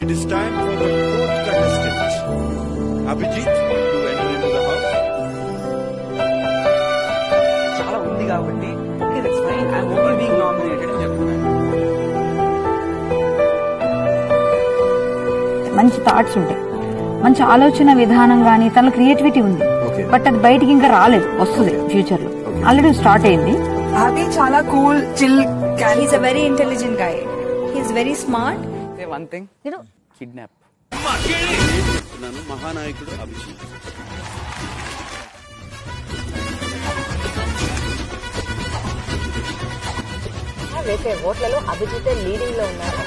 It is time for the fourth contestant. Abhijit, you enter into the house. చాలా ఉంది కాబట్టి okay that's fine I am okay being nominated అని చెప్తున్నాను. మంచి thoughts ఉంటాయి, మంచి ఆలోచన విధానం గానీ తన క్రియేటివిటీ ఉంది. బట్ అది బయటికి ఇంకా రాలేదు, వస్తుంది ఫ్యూచర్ లో. ఆల్రెడీ స్టార్ట్ అయింది. అది చాలా cool chill. He's a very intelligent guy. He's very smart. Say one thing, kidnap. చెప్తున్నాను, మహానాయకుడు అభిజిత్. వేసే ఓట్లలో అభిజితే లీడింగ్ లో ఉన్నారు.